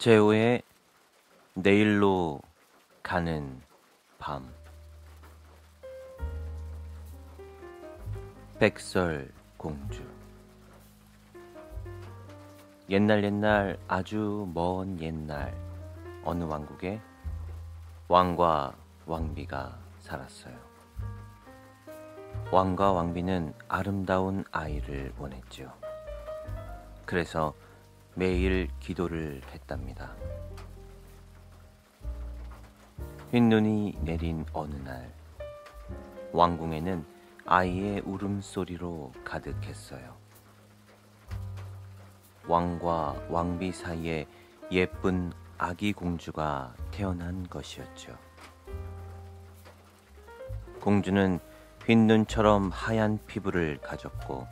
제오의 내일로 가는 밤. 백설공주. 옛날 아주 먼 옛날 어느 왕국에 왕과 왕비가 살았어요. 왕과 왕비는 아름다운 아이를 원했죠. 그래서 매일 기도를 했답니다. 흰눈이 내린 어느 날, 왕궁에는 아이의 울음소리로 가득했어요. 왕과 왕비 사이에 예쁜 아기 공주가 태어난 것이었죠. 공주는 흰눈처럼 하얀 피부를 가졌고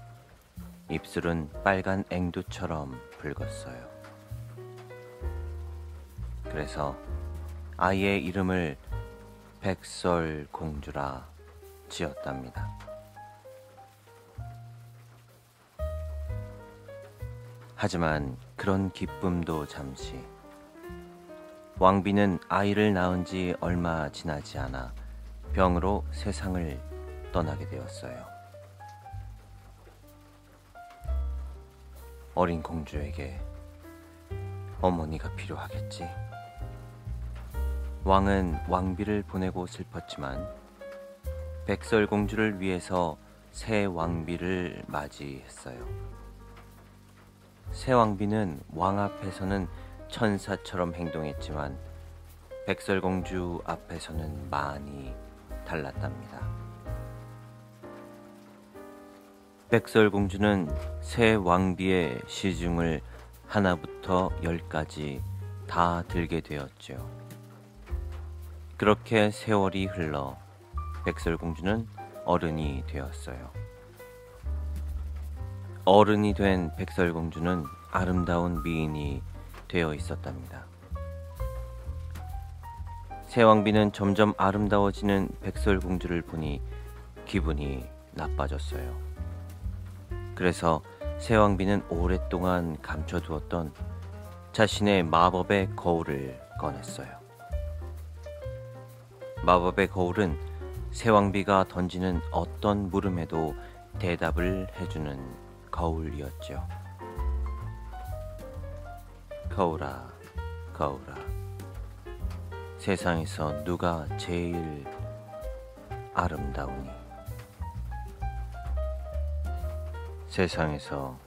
입술은 빨간 앵두처럼 붉었어요. 그래서 아이의 이름을 백설공주라 지었답니다. 하지만 그런 기쁨도 잠시. 왕비는 아이를 낳은 지 얼마 지나지 않아 병으로 세상을 떠나게 되었어요. 어린 공주에게 어머니가 필요하겠지. 왕은 왕비를 보내고 슬펐지만 백설공주를 위해서 새 왕비를 맞이했어요. 새 왕비는 왕 앞에서는 천사처럼 행동했지만 백설공주 앞에서는 많이 달랐답니다. 백설공주는 새 왕비의 시중을 하나부터 10까지 다 들게 되었죠. 그렇게 세월이 흘러 백설공주는 어른이 되었어요. 어른이 된 백설공주는 아름다운 미인이 되어 있었답니다. 새 왕비는 점점 아름다워지는 백설공주를 보니 기분이 나빠졌어요. 그래서 새 왕비는 오랫동안 감춰두었던 자신의 마법의 거울을 꺼냈어요. 마법의 거울은 새 왕비가 던지는 어떤 물음에도 대답을 해주는 거울이었죠. 거울아, 거울아, 세상에서 누가 제일 아름다우니? 세상에서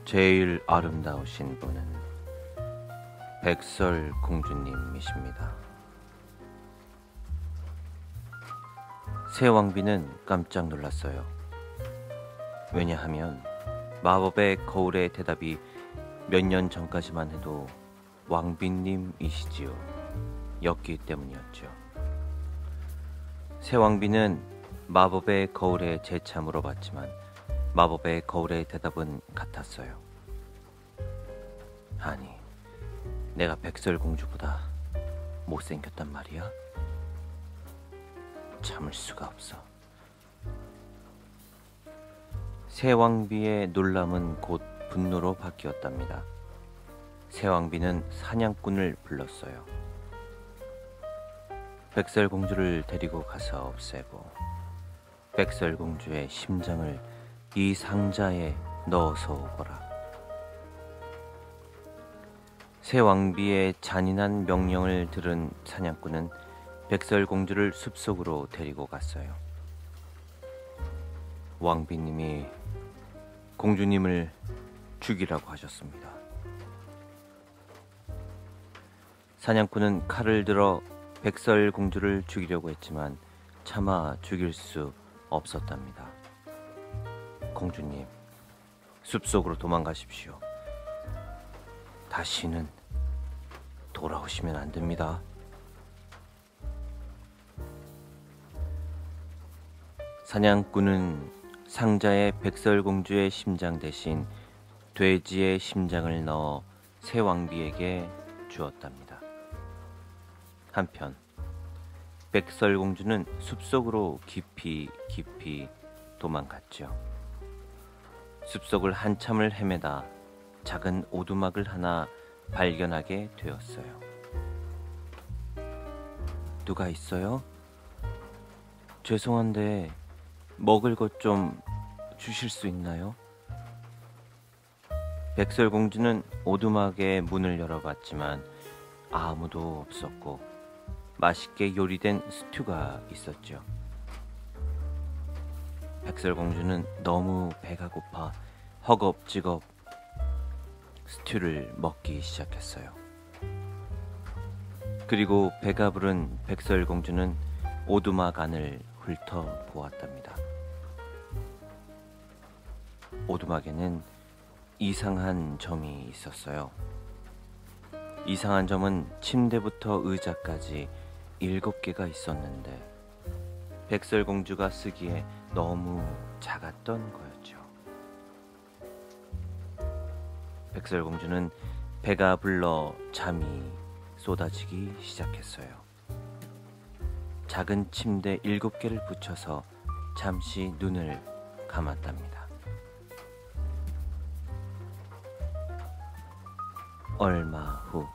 제일 아름다우신 분은 백설공주님이십니다. 새 왕비는 깜짝 놀랐어요. 왜냐하면 마법의 거울의 대답이 몇 년 전까지만 해도 왕비님이시지요 였기 때문이었죠. 새 왕비는 마법의 거울에 재차 물어봤지만 마법의 거울의 대답은 같았어요. 아니, 내가 백설공주보다 못생겼단 말이야? 참을 수가 없어. 새 왕비의 놀람은 곧 분노로 바뀌었답니다. 새 왕비는 사냥꾼을 불렀어요. 백설공주를 데리고 가서 없애고 백설공주의 심장을 이 상자에 넣어서 오거라. 새 왕비의 잔인한 명령을 들은 사냥꾼은 백설공주를 숲속으로 데리고 갔어요. 왕비님이 공주님을 죽이라고 하셨습니다. 사냥꾼은 칼을 들어 백설공주를 죽이려고 했지만 차마 죽일 수 없었답니다. 공주님, 숲속으로 도망가십시오. 다시는 돌아오시면 안 됩니다. 사냥꾼은 상자에 백설공주의 심장 대신 돼지의 심장을 넣어 새 왕비에게 주었답니다. 한편 백설공주는 숲속으로 깊이 도망갔죠. 숲속을 한참을 헤매다 작은 오두막을 하나 발견하게 되었어요. 누가 있어요? 죄송한데 먹을 것 좀 주실 수 있나요? 백설공주는 오두막에 문을 열어봤지만 아무도 없었고 맛있게 요리된 스튜가 있었죠. 백설공주는 너무 배가 고파 허겁지겁 스튜를 먹기 시작했어요. 그리고 배가 부른 백설공주는 오두막 안을 훑어보았답니다. 오두막에는 이상한 점이 있었어요. 이상한 점은 침대부터 의자까지 7개가 있었는데 백설공주가 쓰기에 너무 작았던 거였죠. 백설공주는 배가 불러 잠이 쏟아지기 시작했어요. 작은 침대 7개를 붙여서 잠시 눈을 감았답니다. 얼마 후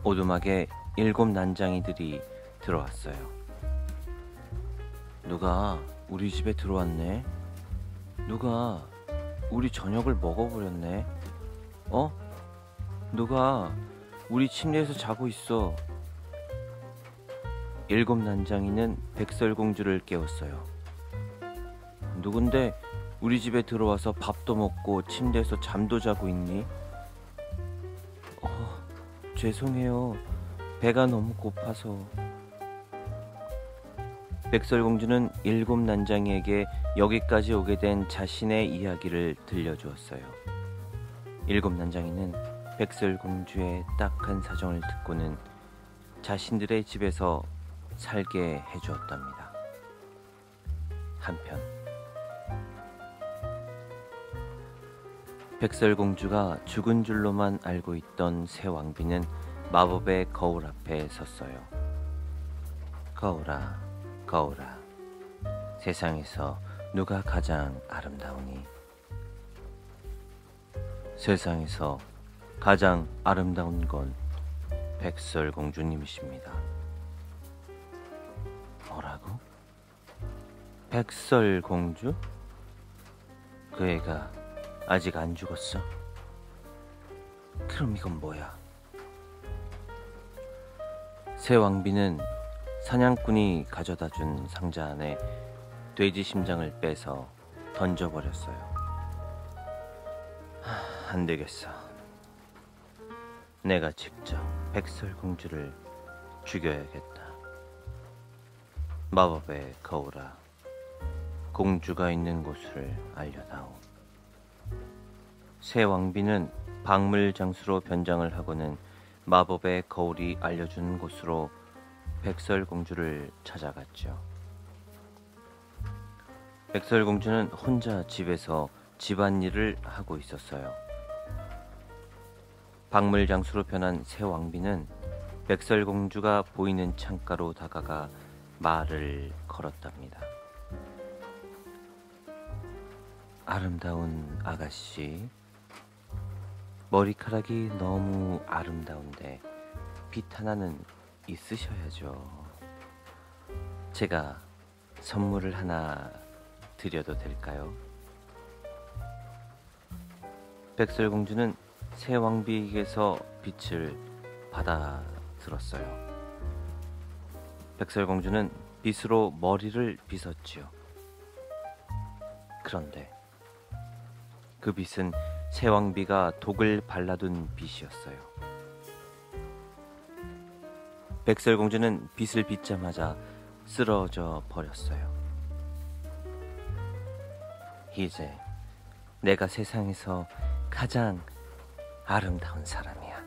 오두막에 7 난장이들이 들어왔어요. 누가 우리 집에 들어왔네? 누가 우리 저녁을 먹어버렸네? 누가 우리 침대에서 자고 있어? 7 난장이는 백설공주를 깨웠어요. 누군데 우리 집에 들어와서 밥도 먹고 침대에서 잠도 자고 있니? 죄송해요. 배가 너무 고파서. 백설공주는 7 난장이에게 여기까지 오게 된 자신의 이야기를 들려주었어요. 7 난장이는 백설공주의 딱한 사정을 듣고는 자신들의 집에서 살게 해주었답니다. 한편 백설공주가 죽은 줄로만 알고 있던 새 왕비는 마법의 거울 앞에 섰어요. 거울아, 거울아, 세상에서 누가 가장 아름다우니? 세상에서 가장 아름다운 건 백설공주님이십니다. 뭐라고? 백설공주? 그 애가 아직 안 죽었어? 그럼 이건 뭐야? 새 왕비는 사냥꾼이 가져다 준 상자 안에 돼지 심장을 빼서 던져버렸어요. 안 되겠어. 내가 직접 백설공주를 죽여야겠다. 마법의 거울아, 공주가 있는 곳을 알려다오. 새 왕비는 박물 장수로 변장을 하고는 마법의 거울이 알려준 곳으로 백설공주를 찾아갔죠. 백설공주는 혼자 집에서 집안일을 하고 있었어요. 박물 장수로 변한 새 왕비는 백설공주가 보이는 창가로 다가가 말을 걸었답니다. 아름다운 아가씨, 머리카락이 너무 아름다운데 빗 하나는 있으셔야죠. 제가 선물을 하나 드려도 될까요? 백설공주는 새 왕비에게서 빛을 받아 들었어요. 백설공주는 빗으로 머리를 빗었지요. 그런데 그 빗은 새 왕비가 독을 발라둔 빗이었어요. 백설공주는 빗을 빗자마자 쓰러져 버렸어요. 이제 내가 세상에서 가장 아름다운 사람이야.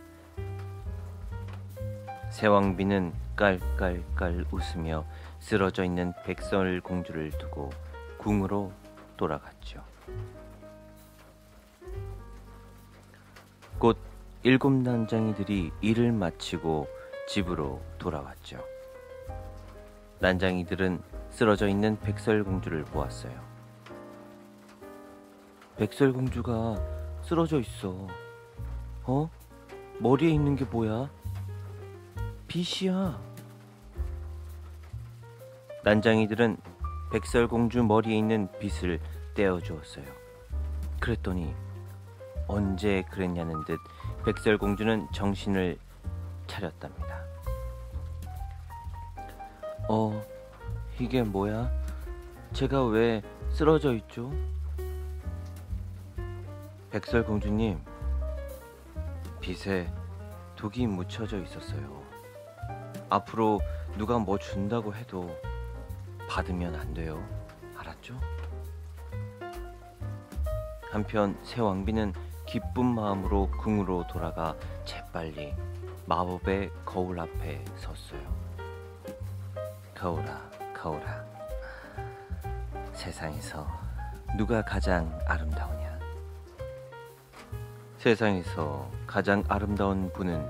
새 왕비는 깔깔깔 웃으며 쓰러져 있는 백설공주를 두고 궁으로 돌아갔죠. 곧 7 난장이들이 일을 마치고 집으로 돌아왔죠. 난장이들은 쓰러져 있는 백설공주를 보았어요. 백설공주가 쓰러져 있어. 머리에 있는 게 뭐야? 빛이야. 난장이들은 백설공주 머리에 있는 빛을 떼어주었어요. 그랬더니 언제 그랬냐는 듯 백설공주는 정신을 차렸답니다. 이게 뭐야? 제가 왜 쓰러져 있죠? 백설공주님, 빛에 독이 묻혀져 있었어요. 앞으로 누가 뭐 준다고 해도 받으면 안 돼요. 알았죠? 한편 새 왕비는 기쁜 마음으로 궁으로 돌아가 재빨리 마법의 거울 앞에 섰어요. 거울아, 거울아, 세상에서 누가 가장 아름다우냐? 세상에서 가장 아름다운 분은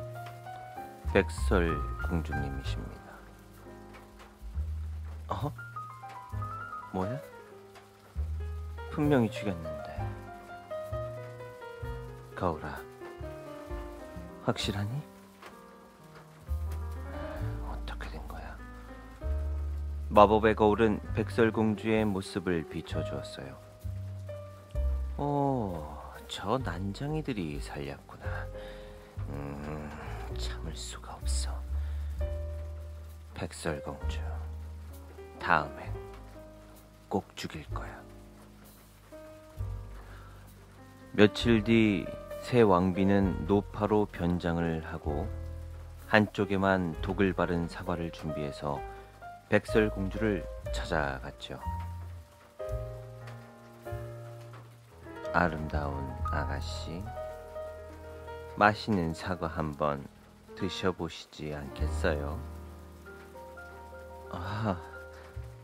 백설공주님이십니다. 뭐야? 분명히 죽였는데. 거울아, 확실하니? 어떻게 된 거야? 마법의 거울은 백설공주의 모습을 비춰주었어요. 저 난장이들이 살렸구나. 참을 수가 없어. 백설공주, 다음엔 꼭 죽일 거야. 며칠 뒤 새 왕비는 노파로 변장을 하고 한쪽에만 독을 바른 사과를 준비해서 백설공주를 찾아갔죠. 아름다운 아가씨, 맛있는 사과 한번 드셔보시지 않겠어요?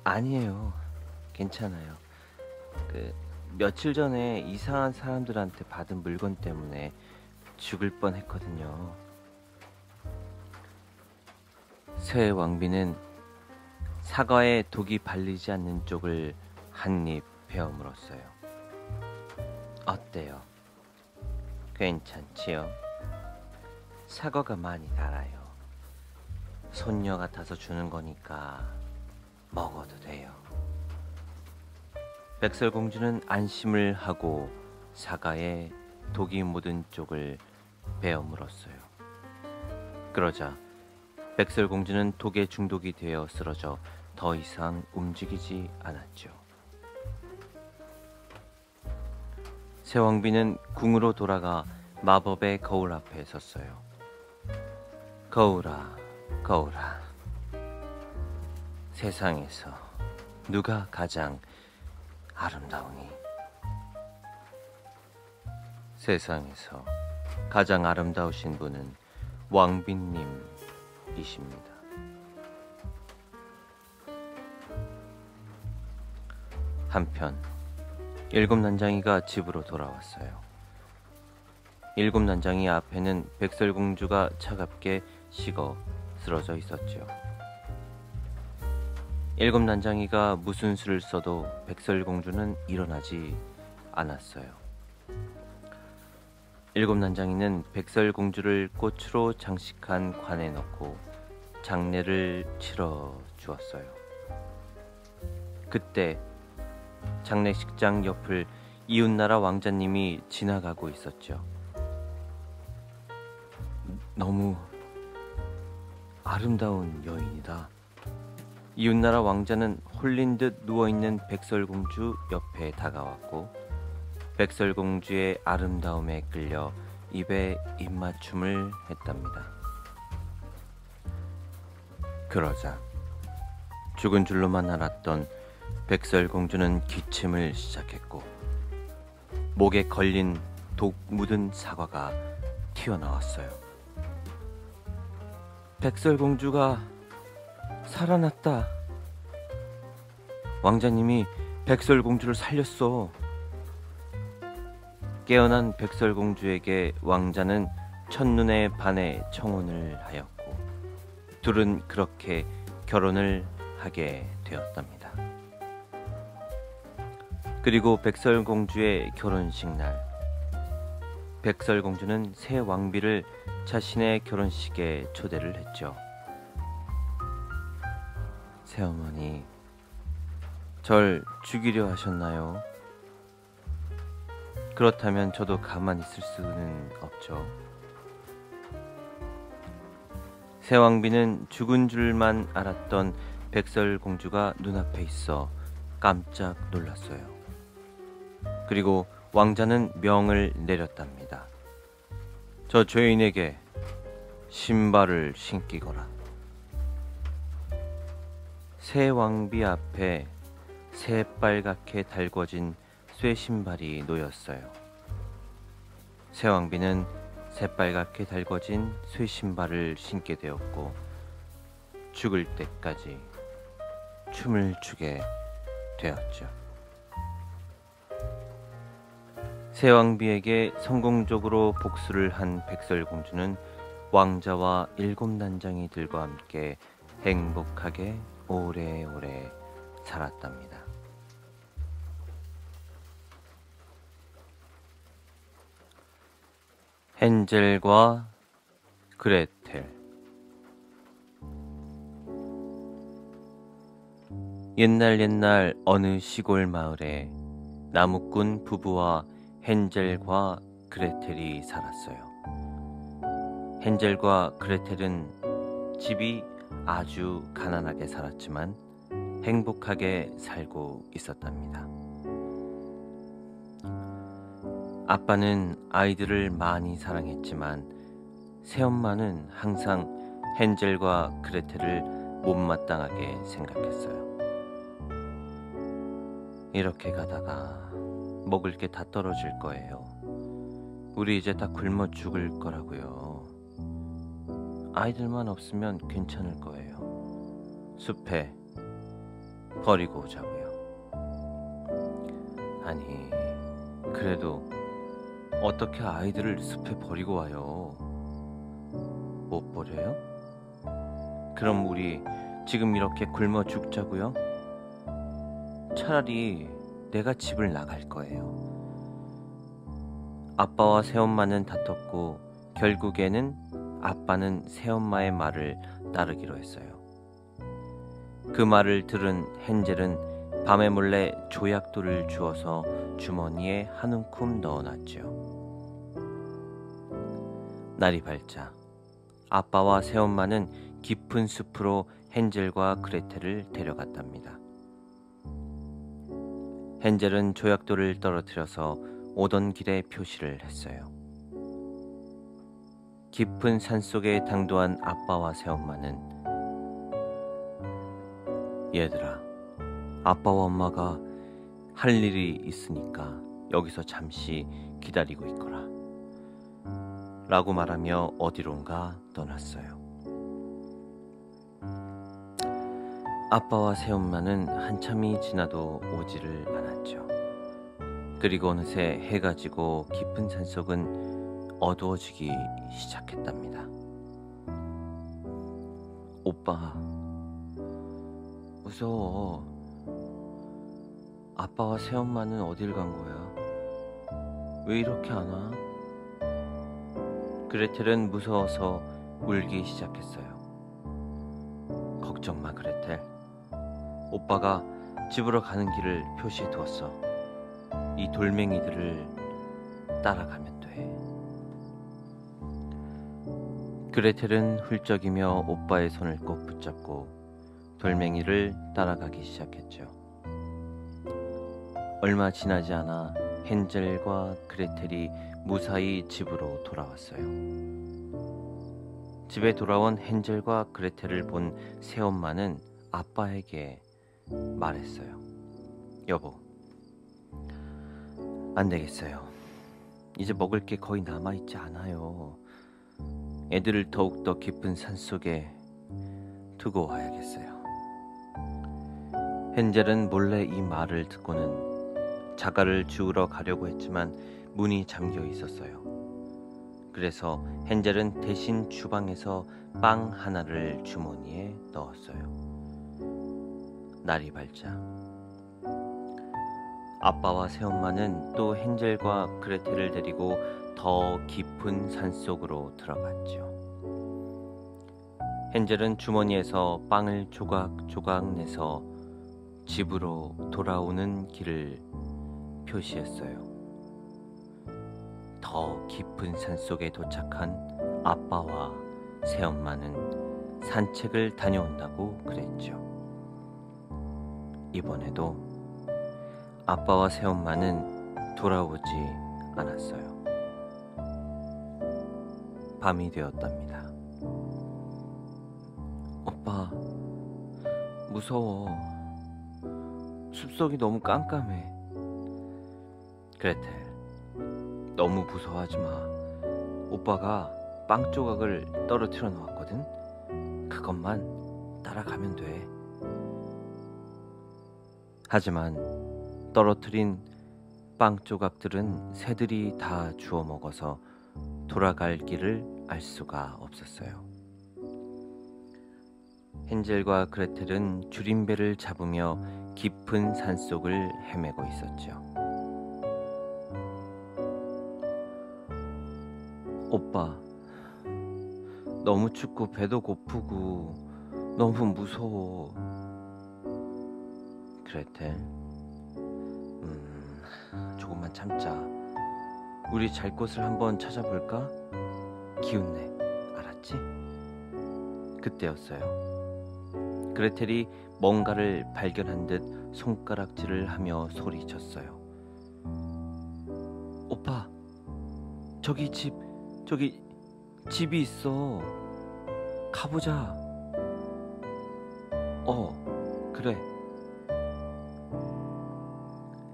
아니에요. 괜찮아요. 며칠 전에 이상한 사람들한테 받은 물건 때문에 죽을 뻔했거든요. 새 왕비는 사과에 독이 발리지 않는 쪽을 한 입 베어 물었어요. 어때요? 괜찮지요? 사과가 많이 달아요. 손녀 같아서 주는 거니까 먹어도 돼요. 백설공주는 안심을 하고 사과에 독이 묻은 쪽을 베어 물었어요. 그러자 백설공주는 독에 중독이 되어 쓰러져 더 이상 움직이지 않았죠. 새 왕비는 궁으로 돌아가 마법의 거울 앞에 섰어요. 거울아, 거울아, 세상에서 누가 가장 아름다우니? 세상에서 가장 아름다우신 분은 왕비님이십니다. 한편 일곱 난장이가 집으로 돌아왔어요. 일곱 난장이 앞에는 백설공주가 차갑게 식어 쓰러져 있었죠. 일곱 난장이가 무슨 수를 써도 백설공주는 일어나지 않았어요. 일곱 난장이는 백설공주를 꽃으로 장식한 관에 넣고 장례를 치러 주었어요. 그때 장례식장 옆을 이웃나라 왕자님이 지나가고 있었죠. 너무 아름다운 여인이다. 이웃나라 왕자는 홀린 듯 누워있는 백설공주 옆에 다가왔고 백설공주의 아름다움에 끌려 입에 입맞춤을 했답니다. 그러자 죽은 줄로만 알았던 백설공주는 기침을 시작했고 목에 걸린 독 묻은 사과가 튀어나왔어요. 백설공주가 살아났다. 왕자님이 백설공주를 살렸어. 깨어난 백설공주에게 왕자는 첫눈에 반해 청혼을 하였고 둘은 그렇게 결혼을 하게 되었답니다. 그리고 백설공주의 결혼식 날 백설공주는 새 왕비를 자신의 결혼식에 초대를 했죠. 새어머니, 절 죽이려 하셨나요? 그렇다면 저도 가만히 있을 수는 없죠. 새 왕비는 죽은 줄만 알았던 백설공주가 눈앞에 있어 깜짝 놀랐어요. 그리고 왕자는 명을 내렸답니다. 저 죄인에게 신발을 신기거라. 새 왕비 앞에 새빨갛게 달궈진 쇠신발이 놓였어요. 새 왕비는 새빨갛게 달궈진 쇠신발을 신게 되었고 죽을 때까지 춤을 추게 되었죠. 새 왕비에게 성공적으로 복수를 한 백설공주는 왕자와 7난장이들과 함께 행복하게 오래오래 살았답니다. 헨젤과 그레텔. 옛날 어느 시골 마을에 나무꾼 부부와 헨젤과 그레텔이 살았어요. 헨젤과 그레텔은 집이 아주 가난하게 살았지만 행복하게 살고 있었답니다. 아빠는 아이들을 많이 사랑했지만 새엄마는 항상 헨젤과 그레텔을 못마땅하게 생각했어요. 이렇게 가다가 먹을 게 다 떨어질 거예요. 우리 이제 다 굶어 죽을 거라고요. 아이들만 없으면 괜찮을 거예요. 숲에 버리고 오자고요. 아니, 그래도 어떻게 아이들을 숲에 버리고 와요? 못 버려요? 그럼 우리 지금 이렇게 굶어 죽자고요? 차라리 내가 집을 나갈 거예요. 아빠와 새엄마는 다퉜고 결국에는 아빠는 새엄마의 말을 따르기로 했어요. 그 말을 들은 헨젤은 밤에 몰래 조약돌을 주워서 주머니에 한 움큼 넣어놨죠. 날이 밝자 아빠와 새엄마는 깊은 숲으로 헨젤과 그레텔을 데려갔답니다. 헨젤은 조약돌을 떨어뜨려서 오던 길에 표시를 했어요. 깊은 산속에 당도한 아빠와 새엄마는 얘들아, 아빠와 엄마가 할 일이 있으니까 여기서 잠시 기다리고 있거라 라고 말하며 어디론가 떠났어요. 아빠와 새엄마는 한참이 지나도 오지를 않았죠. 그리고 어느새 해가 지고 깊은 산속은 어두워지기 시작했답니다. 오빠, 무서워. 아빠와 새엄마는 어딜 간 거야? 왜 이렇게 안 와? 그레텔은 무서워서 울기 시작했어요. 걱정 마, 그레텔. 오빠가 집으로 가는 길을 표시해 두었어. 이 돌멩이들을 따라가면 돼. 그레텔은 훌쩍이며 오빠의 손을 꼭 붙잡고 돌멩이를 따라가기 시작했죠. 얼마 지나지 않아 헨젤과 그레텔이 무사히 집으로 돌아왔어요. 집에 돌아온 헨젤과 그레텔을 본 새엄마는 아빠에게 말했어요. 여보, 안 되겠어요. 이제 먹을 게 거의 남아있지 않아요. 애들을 더욱더 깊은 산속에 두고 와야겠어요. 헨젤은 몰래 이 말을 듣고는 자갈을 주우러 가려고 했지만 문이 잠겨 있었어요. 그래서 헨젤은 대신 주방에서 빵 하나를 주머니에 넣었어요. 날이 밝자 아빠와 새엄마는 또 헨젤과 그레텔을 데리고 더 깊은 산속으로 들어갔죠. 헨젤은 주머니에서 빵을 조각조각 내서 집으로 돌아오는 길을 표시했어요. 더 깊은 산속에 도착한 아빠와 새엄마는 산책을 다녀온다고 그랬죠. 이번에도 아빠와 새엄마는 돌아오지 않았어요. 밤이 되었답니다. 오빠, 무서워. 숲속이 너무 깜깜해. 그레텔, 너무 무서워하지 마. 오빠가 빵 조각을 떨어뜨려 놓았거든. 그것만 따라가면 돼. 하지만 떨어뜨린 빵 조각들은 새들이 다 주워 먹어서 돌아갈 길을 알 수가 없었어요. 헨젤과 그레텔은 줄임배를 잡으며 깊은 산속을 헤매고 있었죠. 오빠, 너무 춥고 배도 고프고 너무 무서워. 그레텔, 조금만 참자. 우리 잘 곳을 한번 찾아볼까? 기운내, 알았지? 그때였어요. 그레텔이 뭔가를 발견한 듯 손가락질을 하며 소리쳤어요. 오빠, 저기 집이 있어. 가보자. 그래.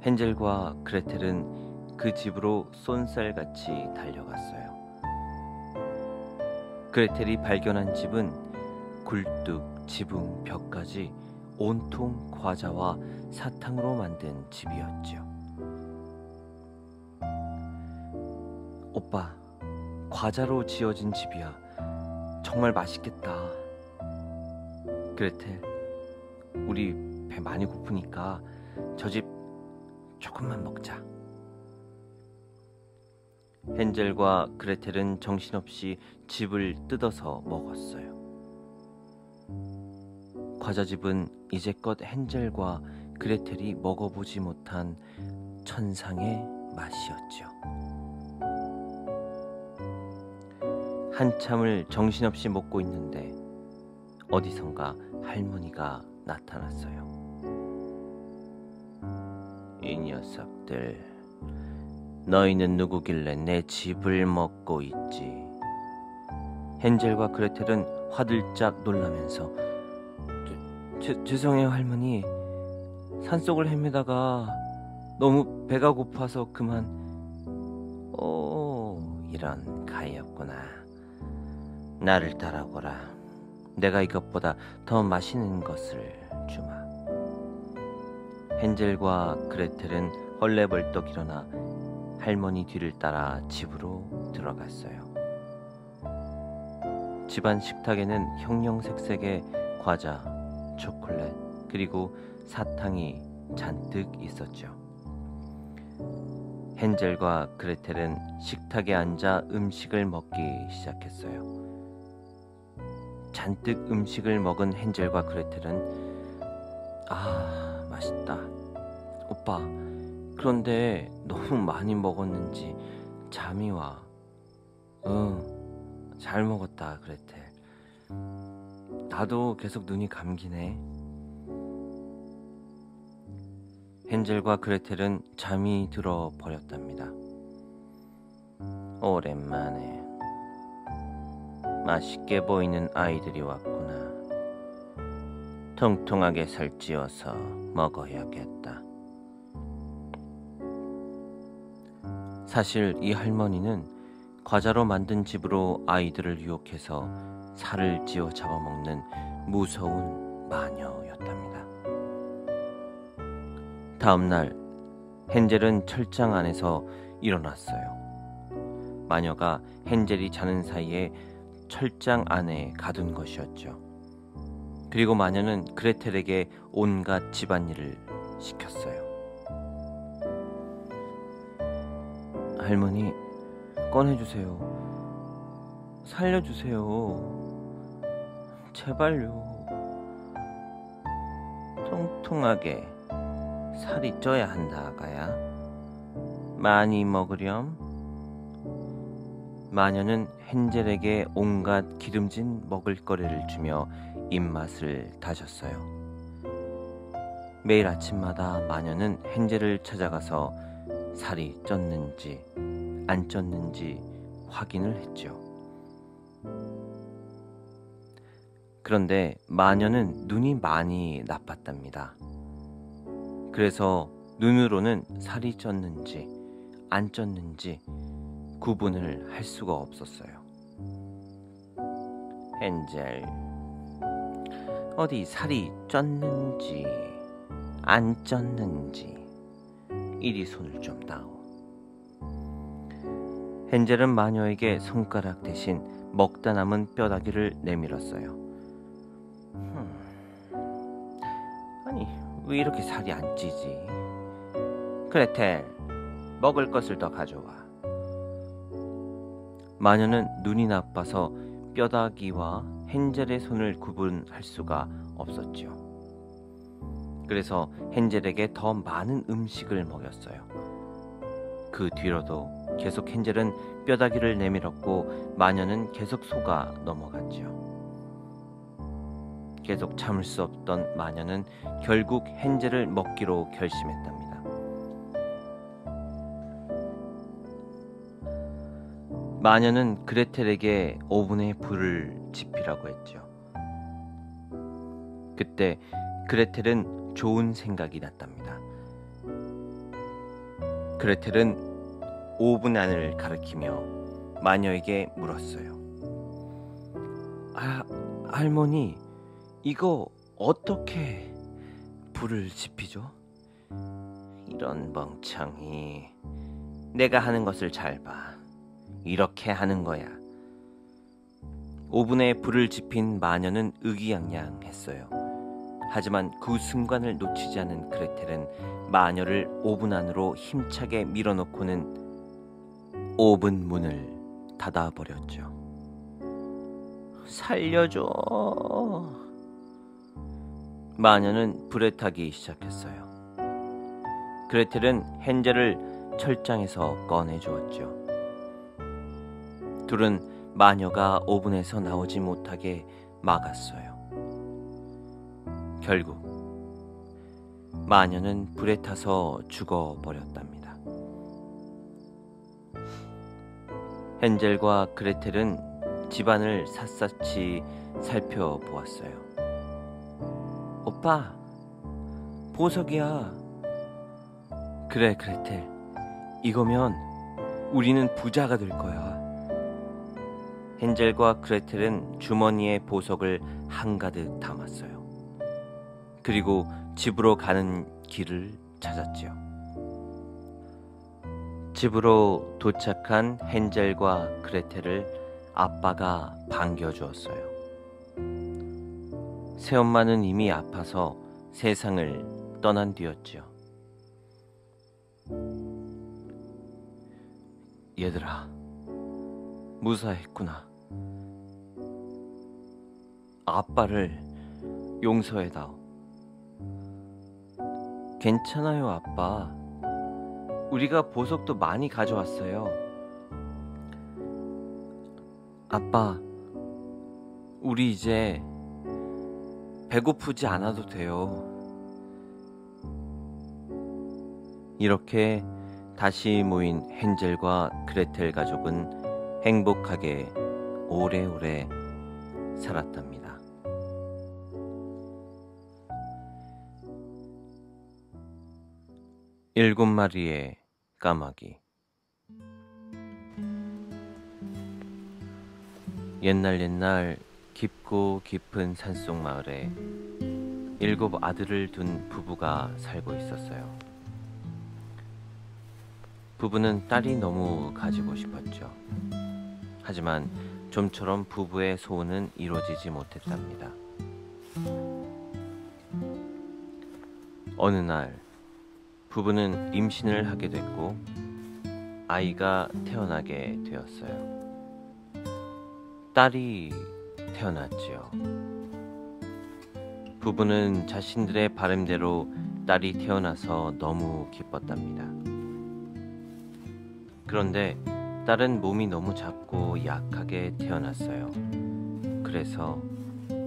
헨젤과 그레텔은 그 집으로 쏜살같이 달려갔어요. 그레텔이 발견한 집은 굴뚝, 지붕, 벽까지 온통 과자와 사탕으로 만든 집이었죠. 오빠, 과자로 지어진 집이야. 정말 맛있겠다. 그레텔, 우리 배 많이 고프니까 저 집 조금만 먹자. 헨젤과 그레텔은 정신없이 집을 뜯어서 먹었어요. 과자집은 이제껏 헨젤과 그레텔이 먹어보지 못한 천상의 맛이었죠. 한참을 정신없이 먹고 있는데 어디선가 할머니가 나타났어요. 이 녀석들, 너희는 누구길래 내 집을 먹고 있지? 헨젤과 그레텔은 화들짝 놀라면서 죄송해요 할머니. 산속을 헤매다가 너무 배가 고파서 그만. 이런 가엾구나. 나를 따라오거라. 내가 이것보다 더 맛있는 것을 주마. 헨젤과 그레텔은 헐레벌떡 일어나 할머니 뒤를 따라 집으로 들어갔어요. 집안 식탁에는 형형색색의 과자, 초콜릿, 그리고 사탕이 잔뜩 있었죠. 헨젤과 그레텔은 식탁에 앉아 음식을 먹기 시작했어요. 잔뜩 음식을 먹은 헨젤과 그레텔은 맛있다. 오빠, 그런데 너무 많이 먹었는지 잠이 와. 잘 먹었다, 그레텔. 나도 계속 눈이 감기네. 헨젤과 그레텔은 잠이 들어 버렸답니다. 오랜만에 맛있게 보이는 아이들이 왔구나. 통통하게 살찌워서 먹어야겠다. 사실 이 할머니는 과자로 만든 집으로 아이들을 유혹해서 살을 찌워 잡아먹는 무서운 마녀였답니다. 다음날 헨젤은 철장 안에서 일어났어요. 마녀가 헨젤이 자는 사이에 철장 안에 가둔 것이었죠. 그리고 마녀는 그레텔에게 온갖 집안일을 시켰어요. 할머니, 꺼내주세요. 살려주세요. 제발요. 통통하게 살이 쪄야 한다, 아가야. 많이 먹으렴. 마녀는 헨젤에게 온갖 기름진 먹을거리를 주며 입맛을 다졌어요. 매일 아침마다 마녀는 헨젤을 찾아가서 살이 쪘는지 안 쪘는지 확인을 했죠. 그런데 마녀는 눈이 많이 나빴답니다. 그래서 눈으로는 살이 쪘는지 안 쪘는지 구분을 할 수가 없었어요. 헨젤, 어디 살이 쪘는지 안 쪘는지 이리 손을 좀 다오. 헨젤은 마녀에게 손가락 대신 먹다 남은 뼈다귀를 내밀었어요. 아니, 왜 이렇게 살이 안 찌지? 그레텔, 먹을 것을 더 가져와. 마녀는 눈이 나빠서 뼈다귀와 헨젤의 손을 구분할 수가 없었지요. 그래서 헨젤에게 더 많은 음식을 먹였어요. 그 뒤로도 계속 헨젤은 뼈다귀를 내밀었고 마녀는 계속 속아 넘어갔지요. 계속 참을 수 없던 마녀는 결국 헨젤을 먹기로 결심했답니다. 마녀는 그레텔에게 오븐에 불을 지피라고 했죠. 그때 그레텔은 좋은 생각이 났답니다. 그레텔은 오븐 안을 가리키며 마녀에게 물었어요. 할머니, 이거 어떻게 불을 지피죠? 이런 멍청이, 내가 하는 것을 잘 봐. 이렇게 하는 거야. 오븐에 불을 지핀 마녀는 의기양양했어요. 하지만 그 순간을 놓치지 않은 그레텔은 마녀를 오븐 안으로 힘차게 밀어넣고는 오븐 문을 닫아버렸죠. 살려줘. 마녀는 불에 타기 시작했어요. 그레텔은 헨젤을 철장에서 꺼내주었죠. 둘은 마녀가 오븐에서 나오지 못하게 막았어요. 결국 마녀는 불에 타서 죽어버렸답니다. 헨젤과 그레텔은 집안을 샅샅이 살펴보았어요. 오빠, 보석이야. 그래, 그레텔. 이거면 우리는 부자가 될 거야. 헨젤과 그레텔은 주머니에 보석을 한가득 담았어요. 그리고 집으로 가는 길을 찾았지요. 집으로 도착한 헨젤과 그레텔을 아빠가 반겨주었어요. 새엄마는 이미 아파서 세상을 떠난 뒤였지요. 얘들아, 무사했구나. 아빠를 용서해다오. 괜찮아요, 아빠. 우리가 보석도 많이 가져왔어요. 아빠, 우리 이제 배고프지 않아도 돼요. 이렇게 다시 모인 헨젤과 그레텔 가족은 행복하게 오래오래 살았답니다. 일곱 마리의 까마귀. 옛날 깊고 깊은 산속 마을에 7 아들을 둔 부부가 살고 있었어요. 부부는 딸이 너무 가지고 싶었죠. 하지만 좀처럼 부부의 소원은 이루어지지 못했답니다. 어느 날 부부는 임신을 하게 됐고 아이가 태어나게 되었어요. 딸이 태어났지요. 부부는 자신들의 바람대로 딸이 태어나서 너무 기뻤답니다. 그런데 딸은 몸이 너무 작고 약하게 태어났어요. 그래서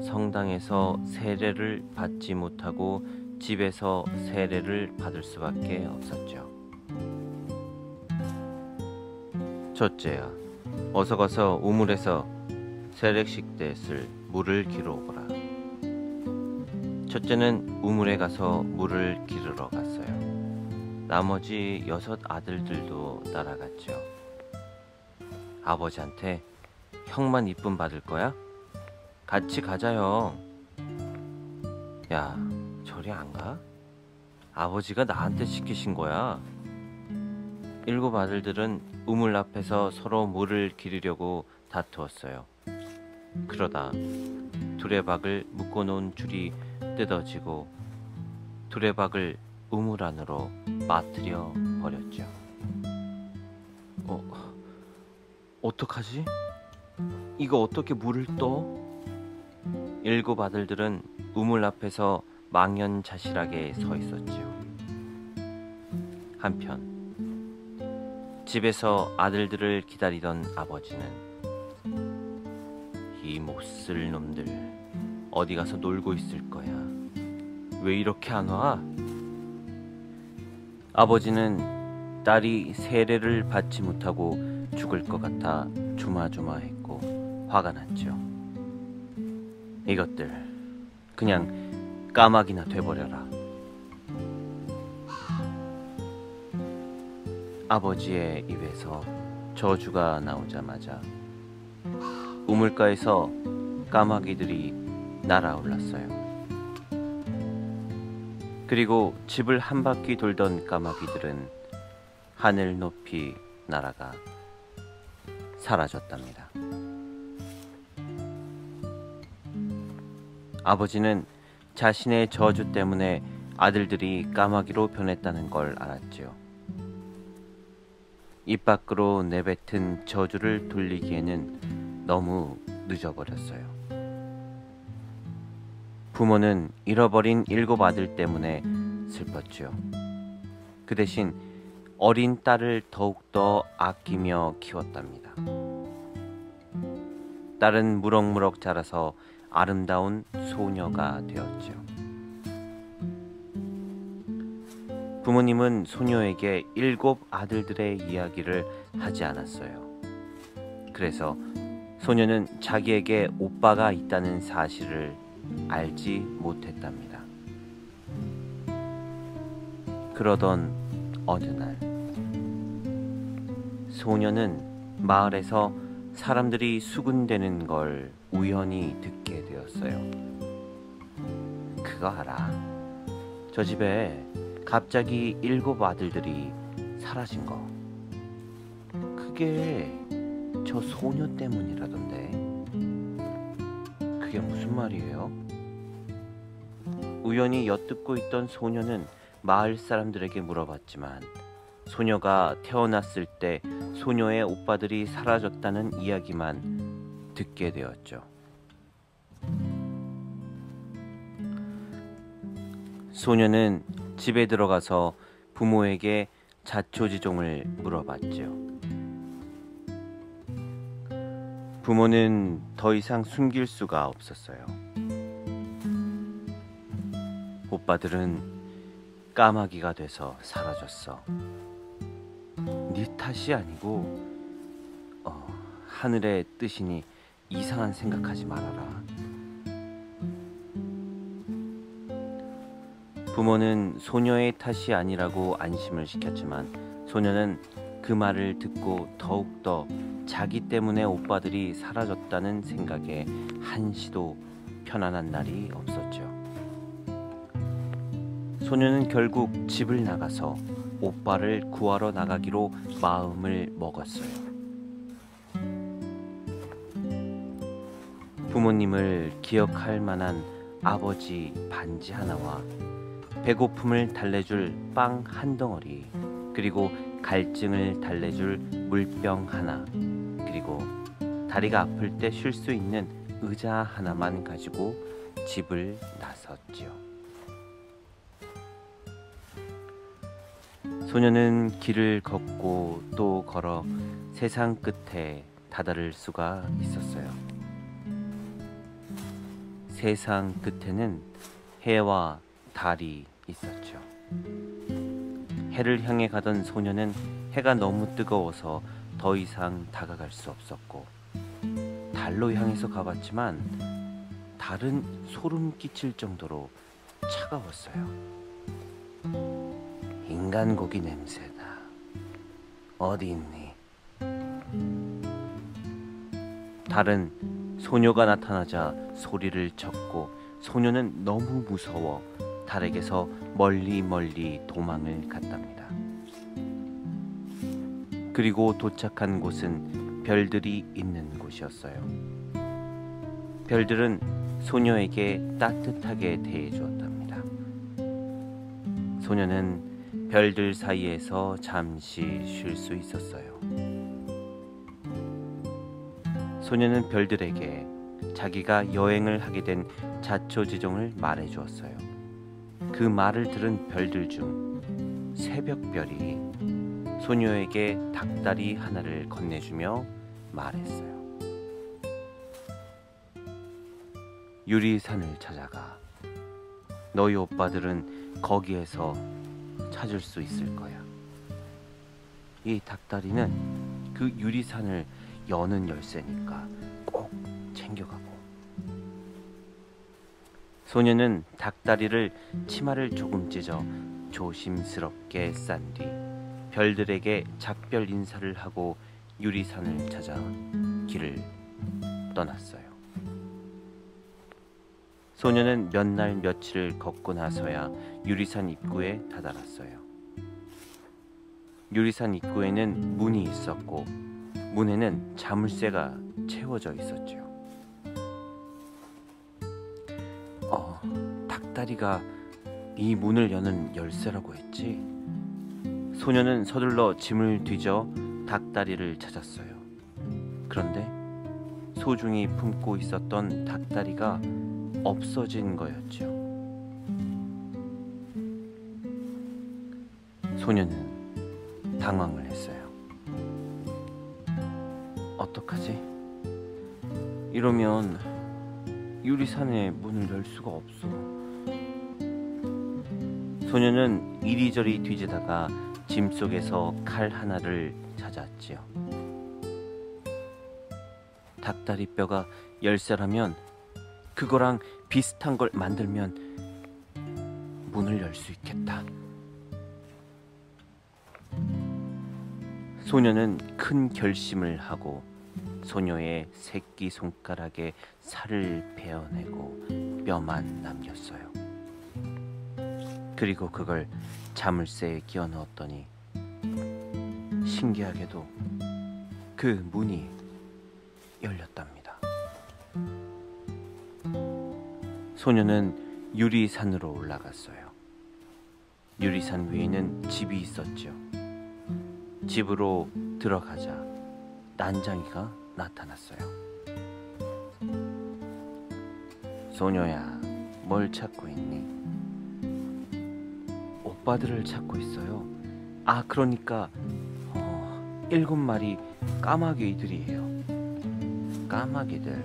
성당에서 세례를 받지 못하고 집에서 세례를 받을 수밖에 없었죠. 첫째야, 어서 가서 우물에서 세례식 때 쓸 물을 기르러 오거라. 첫째는 우물에 가서 물을 기르러 갔어요. 나머지 6 아들들도 따라갔죠. 아버지한테 형만 이쁨 받을 거야? 같이 가자요. 야, 저리 안 가? 아버지가 나한테 시키신 거야. 7 아들들은 우물 앞에서 서로 물을 기르려고 다투었어요. 그러다 두레박을 묶어놓은 줄이 뜯어지고 두레박을 우물 안으로 빠뜨려 버렸죠. 어떡하지? 이거 어떻게 물을 떠? 7 아들들은 우물 앞에서 망연자실하게 서 있었지요. 한편 집에서 아들들을 기다리던 아버지는 이 못쓸 놈들 어디 가서 놀고 있을 거야. 왜 이렇게 안 와? 아버지는 딸이 세례를 받지 못하고 죽을 것 같아 조마조마했고 화가 났죠. 이것들 그냥 까마귀나 돼버려라. 아버지의 입에서 저주가 나오자마자 우물가에서 까마귀들이 날아올랐어요. 그리고 집을 한 바퀴 돌던 까마귀들은 하늘 높이 날아가 사라졌답니다. 아버지는 자신의 저주 때문에 아들들이 까마귀로 변했다는 걸 알았지요. 입 밖으로 내뱉은 저주를 돌리기에는 너무 늦어버렸어요. 부모는 잃어버린 7 아들 때문에 슬펐지요. 그 대신 어린 딸을 더욱더 아끼며 키웠답니다. 딸은 무럭무럭 자라서 아름다운 소녀가 되었죠. 부모님은 소녀에게 7 아들들의 이야기를 하지 않았어요. 그래서 소녀는 자기에게 오빠가 있다는 사실을 알지 못했답니다. 그러던 어느 날 소녀는 마을에서 사람들이 수군대는 걸 우연히 듣게 되었어요. 그거 알아? 저 집에 갑자기 7 아들들이 사라진 거. 그게 저 소녀 때문이라던데. 그게 무슨 말이에요? 우연히 엿듣고 있던 소녀는 마을 사람들에게 물어봤지만 소녀가 태어났을 때 소녀의 오빠들이 사라졌다는 이야기만 듣게 되었죠. 소녀는 집에 들어가서 부모에게 자초지종을 물어봤죠. 부모는 더 이상 숨길 수가 없었어요. 오빠들은 까마귀가 돼서 사라졌어. 네 탓이 아니고 하늘의 뜻이니 이상한 생각하지 말아라. 부모는 소녀의 탓이 아니라고 안심을 시켰지만 소녀는 그 말을 듣고 더욱더 자기 때문에 오빠들이 사라졌다는 생각에 한시도 편안한 날이 없었죠. 소녀는 결국 집을 나가서 오빠를 구하러 나가기로 마음을 먹었어요. 부모님을 기억할 만한 아버지 반지 하나와 배고픔을 달래줄 빵 한 덩어리, 그리고 갈증을 달래줄 물병 하나, 그리고 다리가 아플 때 쉴 수 있는 의자 하나만 가지고 집을 나섰지요. 소녀는 길을 걷고 또 걸어 세상 끝에 다다를 수가 있었어요. 세상 끝에는 해와 달이 있었죠. 해를 향해 가던 소녀는 해가 너무 뜨거워서 더 이상 다가갈 수 없었고, 달로 향해서 가봤지만 달은 소름 끼칠 정도로 차가웠어요. 인간 고기 냄새다. 어디 있니? 달은 소녀가 나타나자 소리를 쳤고, 소녀는 너무 무서워 달에게서 멀리 멀리 도망을 갔답니다. 그리고 도착한 곳은 별들이 있는 곳이었어요. 별들은 소녀에게 따뜻하게 대해주었답니다. 소녀는 별들 사이에서 잠시 쉴 수 있었어요. 소녀는 별들에게 자기가 여행을 하게 된 자초지종을 말해주었어요. 그 말을 들은 별들 중 새벽별이 소녀에게 닭다리 하나를 건네주며 말했어요. 유리산을 찾아가. 너희 오빠들은 거기에서 찾을 수 있을 거야. 이 닭다리는 그 유리산을 여는 열쇠니까 꼭 챙겨가고. 소녀는 닭다리를 치마를 조금 찢어 조심스럽게 싼 뒤 별들에게 작별 인사를 하고 유리산을 찾아 길을 떠났어요. 소녀는 몇 날 며칠 걷고 나서야 유리산 입구에 다다랐어요. 유리산 입구에는 문이 있었고, 문에는 자물쇠가 채워져 있었죠. 닭다리가 이 문을 여는 열쇠라고 했지? 소녀는 서둘러 짐을 뒤져 닭다리를 찾았어요. 그런데 소중히 품고 있었던 닭다리가 없어진 거였죠. 소녀는 당황을 했어요. 어떡하지? 이러면 유리산의 문을 열 수가 없어. 소녀는 이리저리 뒤지다가 짐 속에서 칼 하나를 찾았지요. 닭다리 뼈가 열쇠라면 그거랑 비슷한 걸 만들면 문을 열 수 있겠다. 소녀는 큰 결심을 하고 소녀의 새끼 손가락에 살을 베어내고 뼈만 남겼어요. 그리고 그걸 자물쇠에 끼워 넣었더니 신기하게도 그 문이 열렸답니다. 소녀는 유리산으로 올라갔어요. 유리산 위에는 집이 있었죠. 집으로 들어가자 난장이가 나타났어요. 소녀야, 뭘 찾고 있니? 오빠들을 찾고 있어요. 그러니까 7마리 까마귀들이에요. 까마귀들.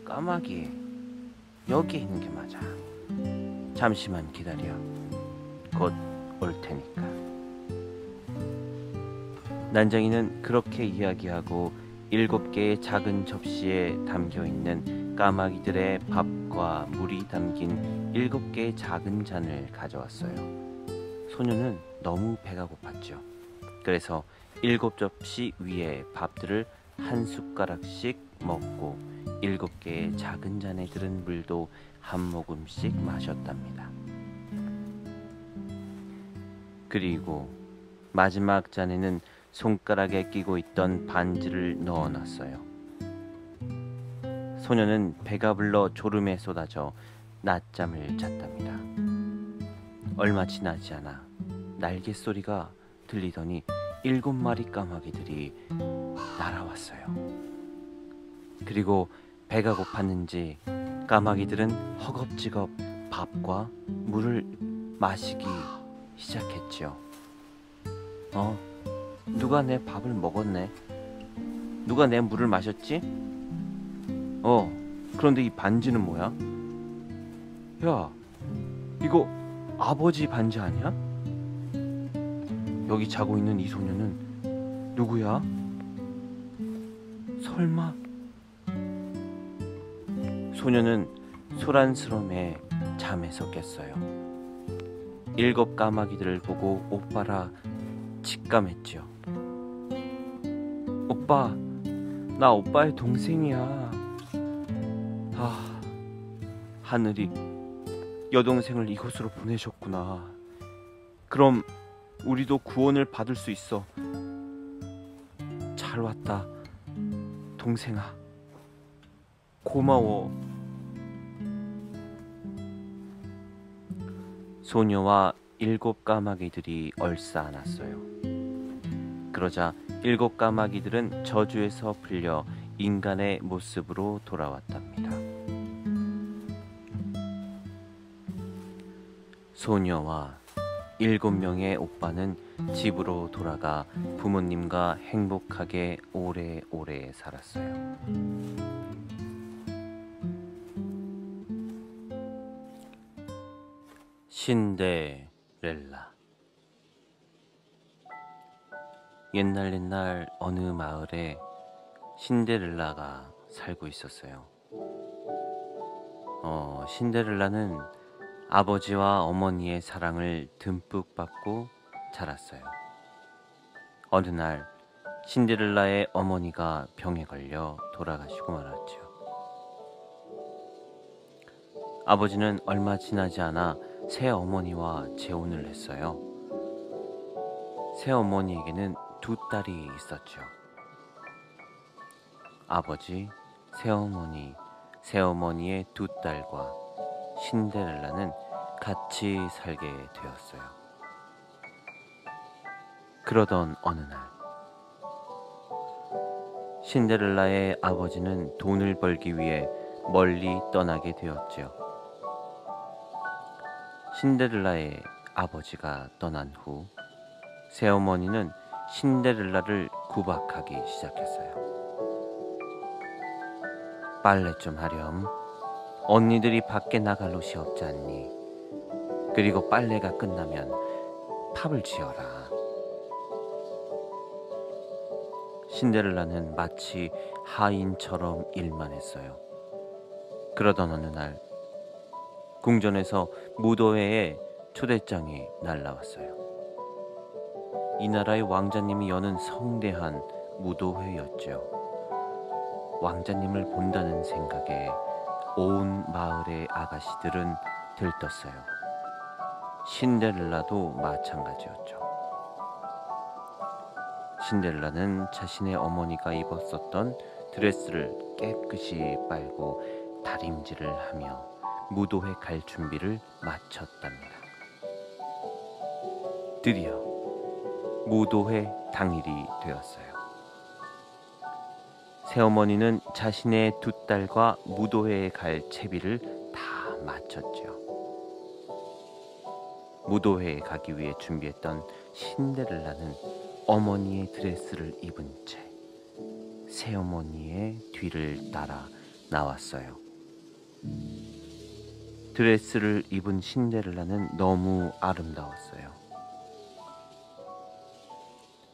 까마귀. 여기 있는 게 맞아. 잠시만 기다려. 곧 올 테니까. 난장이는 그렇게 이야기하고 7개의 작은 접시에 담겨있는 까마귀들의 밥과 물이 담긴 7개의 작은 잔을 가져왔어요. 소녀는 너무 배가 고팠죠. 그래서 7접시 위에 밥들을 한 숟가락씩 먹고 7개의 작은 잔에 들은 물도 한 모금씩 마셨답니다. 그리고 마지막 잔에는 손가락에 끼고 있던 반지를 넣어놨어요. 소녀는 배가 불러 졸음에 쏟아져 낮잠을 잤답니다. 얼마 지나지 않아 날개 소리가 들리더니 7마리 까마귀들이 날아왔어요. 그리고 배가 고팠는지 까마귀들은 허겁지겁 밥과 물을 마시기 시작했지요. 누가 내 밥을 먹었네. 누가 내 물을 마셨지? 그런데 이 반지는 뭐야? 야, 이거 아버지 반지 아니야? 여기 자고 있는 이 소녀는 누구야? 설마? 소녀는 소란스러움에 잠에서 깼어요. 7 까마귀들을 보고 오빠라 직감했지요. 오빠, 나 오빠의 동생이야. 하늘이 여동생을 이곳으로 보내셨구나. 그럼 우리도 구원을 받을 수 있어. 잘 왔다, 동생아. 고마워. 소녀와 7 까마귀들이 얼싸안았어요. 그러자 7 까마귀들은 저주에서 풀려 인간의 모습으로 돌아왔답니다. 소녀와 7명의 오빠는 집으로 돌아가 부모님과 행복하게 오래오래 살았어요. 신데렐라. 옛날 어느 마을에 신데렐라가 살고 있었어요. 신데렐라는 아버지와 어머니의 사랑을 듬뿍 받고 자랐어요. 어느 날 신데렐라의 어머니가 병에 걸려 돌아가시고 말았죠. 아버지는 얼마 지나지 않아 새어머니와 재혼을 했어요. 새어머니에게는 2 딸이 있었죠. 아버지, 새어머니, 새어머니의 2 딸과 신데렐라는 같이 살게 되었어요. 그러던 어느 날, 신데렐라의 아버지는 돈을 벌기 위해 멀리 떠나게 되었지요. 신데렐라의 아버지가 떠난 후 새어머니는 신데렐라를 구박하기 시작했어요. 빨래 좀 하렴. 언니들이 밖에 나갈 옷이 없지 않니? 그리고 빨래가 끝나면 밥을 지어라. 신데렐라는 마치 하인처럼 일만 했어요. 그러던 어느 날 궁전에서 무도회에 초대장이 날라왔어요. 이 나라의 왕자님이 여는 성대한 무도회였죠. 왕자님을 본다는 생각에 온 마을의 아가씨들은 들떴어요. 신데렐라도 마찬가지였죠. 신데렐라는 자신의 어머니가 입었었던 드레스를 깨끗이 빨고 다림질을 하며 무도회 갈 준비를 마쳤답니다. 드디어 무도회 당일이 되었어요. 새어머니는 자신의 2 딸과 무도회에 갈 채비를 다 마쳤죠. 무도회에 가기 위해 준비했던 신데렐라는 어머니의 드레스를 입은 채 새어머니의 뒤를 따라 나왔어요. 드레스를 입은 신데렐라는 너무 아름다웠어요.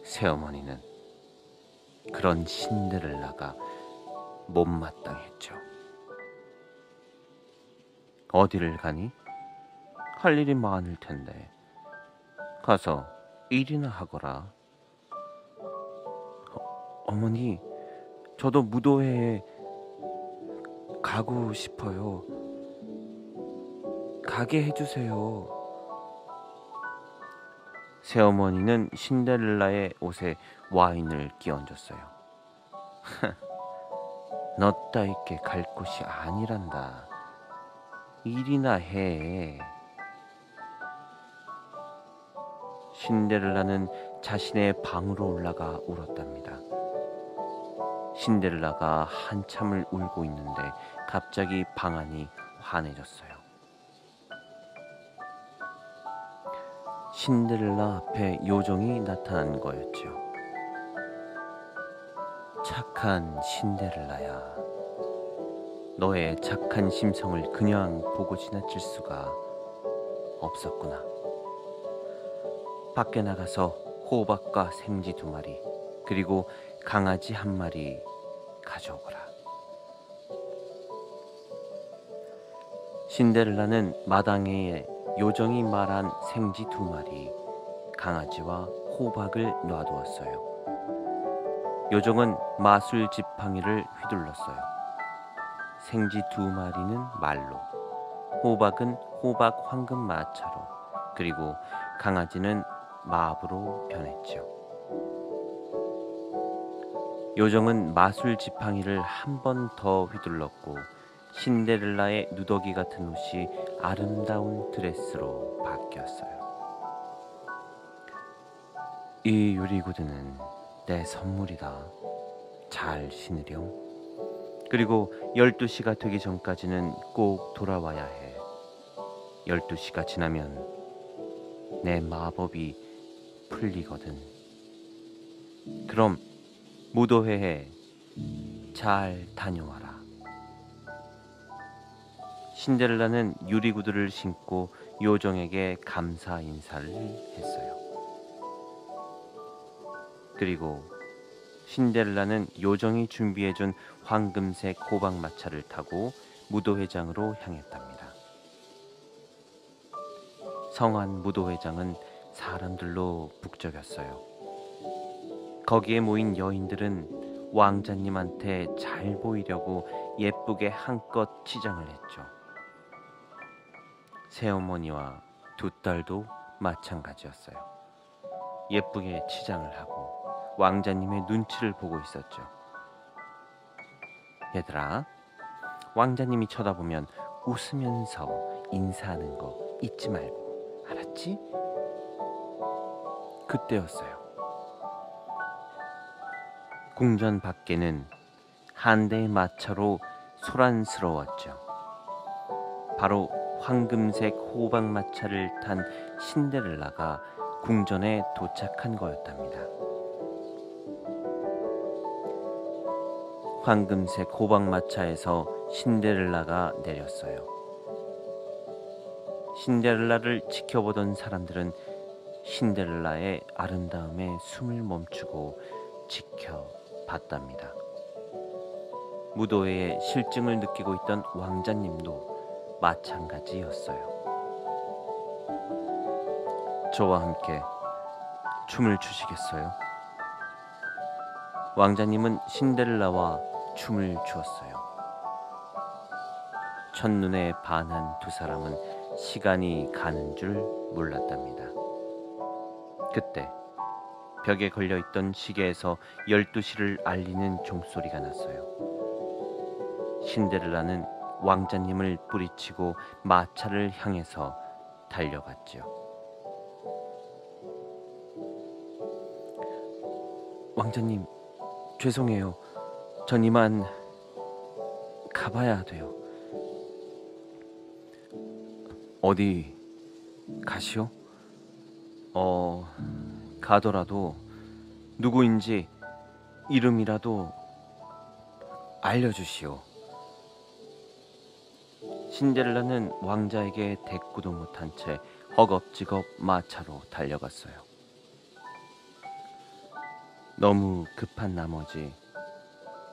새어머니는 그런 신데렐라가 못마땅했죠. 어디를 가니? 할 일이 많을 텐데 가서 일이나 하거라. 어머니, 저도 무도회에 가고 싶어요. 가게 해주세요. 새어머니는 신데렐라의 옷에 와인을 끼얹었어요. 너 따위께 갈 곳이 아니란다. 일이나 해. 신데렐라는 자신의 방으로 올라가 울었답니다. 신데렐라가 한참을 울고 있는데 갑자기 방 안이 환해졌어요. 신데렐라 앞에 요정이 나타난 거였죠. 착한 신데렐라야, 너의 착한 심성을 그냥 보고 지나칠 수가 없었구나. 밖에 나가서 호박과 생쥐 2마리 그리고 강아지 1마리 가져오거라. 신데렐라는 마당에 요정이 말한 생쥐 2마리, 강아지와 호박을 놔두었어요. 요정은 마술 지팡이를 휘둘렀어요. 생쥐 2마리는 말로, 호박은 호박 황금 마차로, 그리고 강아지는 마부로 변했죠. 요정은 마술 지팡이를 한 번 더 휘둘렀고 신데렐라의 누더기 같은 옷이 아름다운 드레스로 바뀌었어요. 이 유리구두는 내 선물이다. 잘 신으렴. 그리고 12시가 되기 전까지는 꼭 돌아와야 해. 12시가 지나면 내 마법이 풀리거든. 그럼 무도회에 잘 다녀와라. 신데렐라는 유리구두를 신고 요정에게 감사 인사를 했어요. 그리고 신데렐라는 요정이 준비해준 황금색 호박마차를 타고 무도회장으로 향했답니다. 성안 무도회장은 사람들로 북적였어요. 거기에 모인 여인들은 왕자님한테 잘 보이려고 예쁘게 한껏 치장을 했죠. 새어머니와 2딸도 마찬가지였어요. 예쁘게 치장을 하고 왕자님의 눈치를 보고 있었죠. 얘들아, 왕자님이 쳐다보면 웃으면서 인사하는 거 잊지 말고, 알았지? 그때였어요. 궁전 밖에는 한 대의 마차로 소란스러웠죠. 바로 황금색 호박마차를 탄 신데렐라가 궁전에 도착한 거였답니다. 황금색 호박마차에서 신데렐라가 내렸어요. 신데렐라를 지켜보던 사람들은 신데렐라의 아름다움에 숨을 멈추고 지켜봤답니다. 무도회에 실증을 느끼고 있던 왕자님도 마찬가지였어요. 저와 함께 춤을 추시겠어요? 왕자님은 신데렐라와 춤을 추었어요. 첫눈에 반한 2사람은 시간이 가는 줄 몰랐답니다. 그때 벽에 걸려있던 시계에서 12시를 알리는 종소리가 났어요. 신데렐라는 왕자님을 뿌리치고 마차를 향해서 달려갔죠. 왕자님, 죄송해요. 전 이만 가봐야 돼요. 어디 가시오? 가더라도 누구인지 이름이라도 알려주시오. 신데렐라는 왕자에게 대꾸도 못한 채 허겁지겁 마차로 달려갔어요. 너무 급한 나머지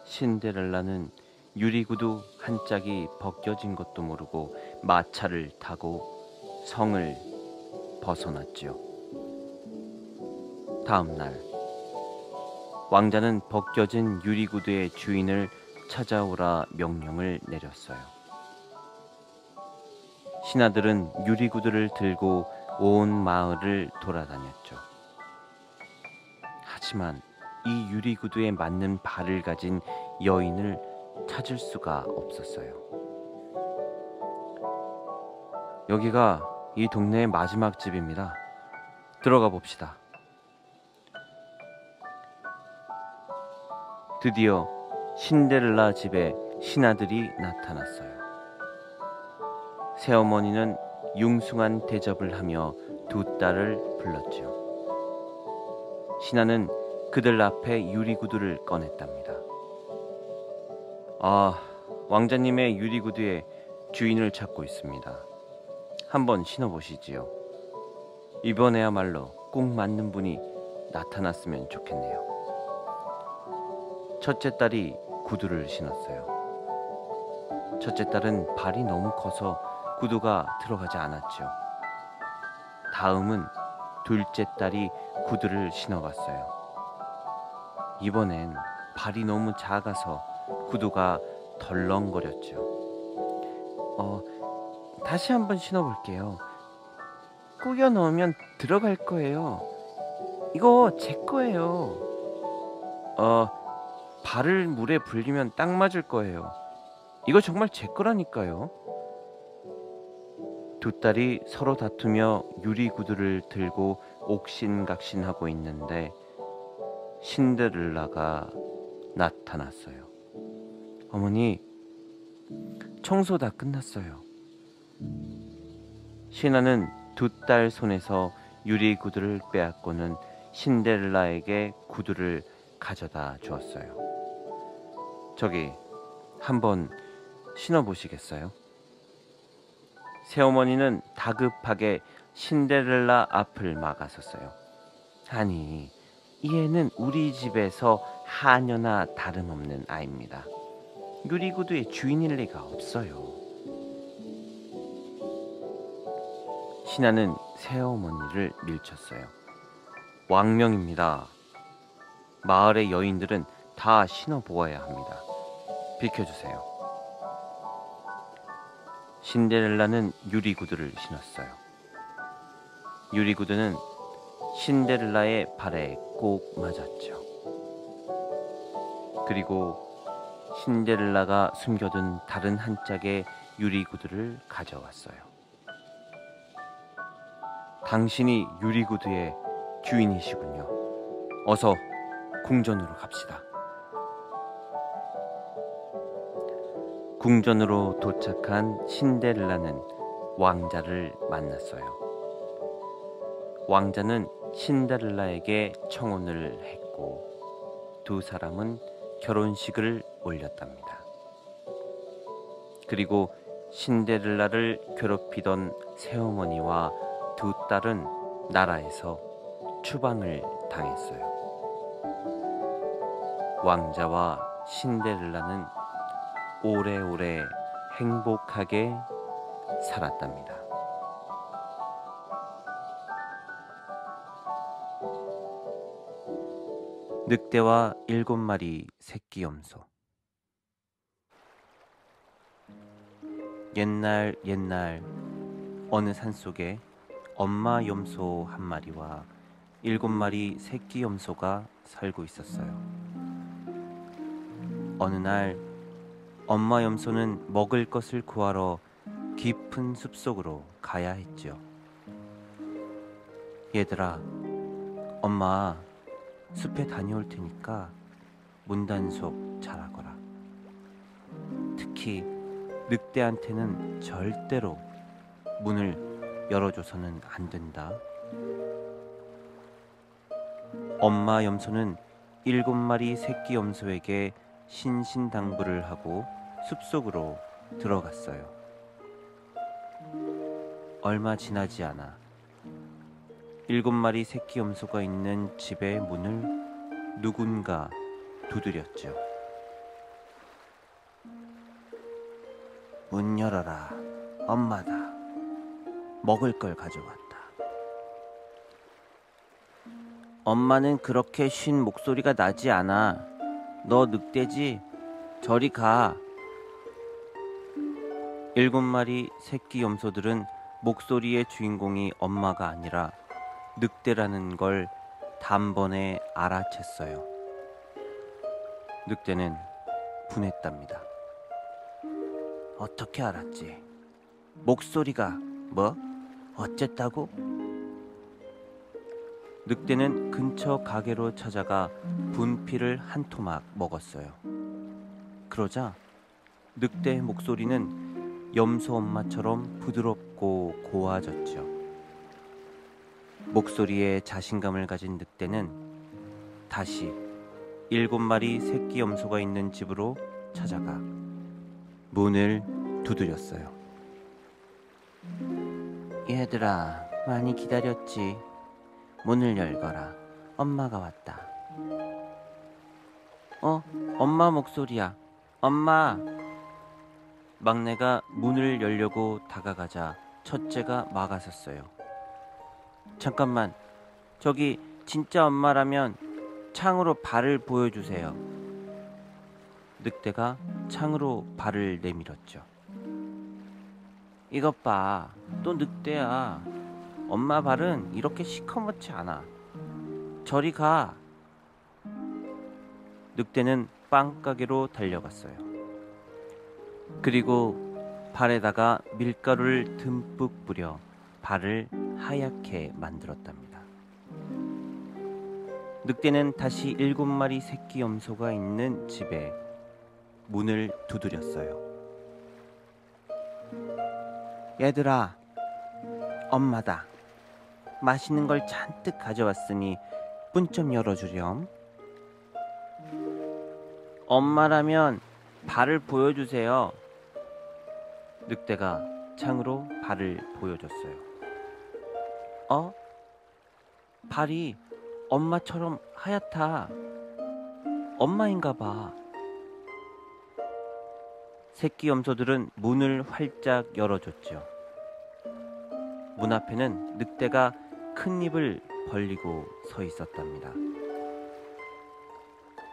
신데렐라는 유리구두 한 짝이 벗겨진 것도 모르고 마차를 타고 성을 벗어났지요. 다음 날 왕자는 벗겨진 유리구두의 주인을 찾아오라 명령을 내렸어요. 신하들은 유리구두를 들고 온 마을을 돌아다녔죠. 하지만 이 유리구두에 맞는 발을 가진 여인을 찾을 수가 없었어요. 여기가 이 동네의 마지막 집입니다. 들어가 봅시다. 드디어 신데렐라 집에 신하들이 나타났어요. 새어머니는 융숭한 대접을 하며 두 딸을 불렀죠. 신하는 그들 앞에 유리구두를 꺼냈답니다. 아, 왕자님의 유리구두에 주인을 찾고 있습니다. 한번 신어보시지요. 이번에야말로 꼭 맞는 분이 나타났으면 좋겠네요. 첫째 딸이 구두를 신었어요. 첫째 딸은 발이 너무 커서 구두가 들어가지 않았죠. 다음은 둘째 딸이 구두를 신어봤어요. 이번엔 발이 너무 작아서 구두가 덜렁거렸죠. 다시 한번 신어볼게요. 꾸겨 넣으면 들어갈 거예요. 이거 제 거예요. 발을 물에 불리면 딱 맞을 거예요. 이거 정말 제 거라니까요. 두 딸이 서로 다투며 유리구두를 들고 옥신각신하고 있는데 신데렐라가 나타났어요. 어머니, 청소 다 끝났어요. 신하는 두 딸 손에서 유리구두를 빼앗고는 신데렐라에게 구두를 가져다 주었어요. 저기, 한번 신어보시겠어요? 새어머니는 다급하게 신데렐라 앞을 막아섰어요. 아니, 이 애는 우리 집에서 하녀나 다름없는 아이입니다. 유리구두의 주인일 리가 없어요. 신하는 새어머니를 밀쳤어요. 왕명입니다. 마을의 여인들은 다 신어보아야 합니다. 비켜주세요. 신데렐라는 유리구두를 신었어요. 유리구두는 신데렐라의 발에 꼭 맞았죠. 그리고 신데렐라가 숨겨둔 다른 한 짝의 유리구두를 가져왔어요. 당신이 유리구두의 주인이시군요. 어서 궁전으로 갑시다. 궁전으로 도착한 신데렐라는 왕자를 만났어요. 왕자는 신데렐라에게 청혼을 했고 두 사람은 결혼식을 올렸답니다. 그리고 신데렐라를 괴롭히던 새어머니와 두 딸은 나라에서 추방을 당했어요. 왕자와 신데렐라는 오래오래 행복하게 살았답니다. 늑대와 7마리 새끼 염소. 옛날 어느 산속에 엄마 염소 한 마리와 7마리 새끼 염소가 살고 있었어요. 어느 날 엄마 염소는 먹을 것을 구하러 깊은 숲속으로 가야 했죠. 얘들아, 엄마 숲에 다녀올 테니까 문단속 잘하거라. 특히 늑대한테는 절대로 문을 열어줘서는 안 된다. 엄마 염소는 7마리 새끼 염소에게 신신당부를 하고 숲속으로 들어갔어요. 얼마 지나지 않아 7마리 새끼 염소가 있는 집의 문을 누군가 두드렸죠. 문 열어라. 엄마다. 먹을 걸 가져왔다. 엄마는 그렇게 쉰 목소리가 나지 않아. 너 늑대지? 저리 가. 7마리 새끼 염소들은 목소리의 주인공이 엄마가 아니라 늑대라는 걸 단번에 알아챘어요. 늑대는 분했답니다. 어떻게 알았지? 목소리가 뭐? 어쨌다고? 늑대는 근처 가게로 찾아가 분필을 한 토막 먹었어요. 그러자 늑대의 목소리는 염소 엄마처럼 부드럽고 고와졌죠. 목소리에 자신감을 가진 늑대는 다시 7마리 새끼 염소가 있는 집으로 찾아가 문을 두드렸어요. 얘들아, 많이 기다렸지? 문을 열거라. 엄마가 왔다. 엄마 목소리야. 엄마! 막내가 문을 열려고 다가가자 첫째가 막아섰어요. 잠깐만, 저기 진짜 엄마라면 창으로 발을 보여주세요. 늑대가 창으로 발을 내밀었죠. 이것 봐, 또 늑대야. 엄마 발은 이렇게 시커멓지 않아. 저리 가. 늑대는 빵가게로 달려갔어요. 그리고 발에다가 밀가루를 듬뿍 뿌려 발을 하얗게 만들었답니다. 늑대는 다시 7마리 새끼 염소가 있는 집에 문을 두드렸어요. 얘들아, 엄마다. 맛있는 걸 잔뜩 가져왔으니 문 좀 열어주렴. 엄마라면 발을 보여주세요. 늑대가 창으로 발을 보여줬어요. 발이 엄마처럼 하얗다. 엄마인가 봐. 새끼 염소들은 문을 활짝 열어줬죠. 문 앞에는 늑대가 큰 입을 벌리고 서 있었답니다.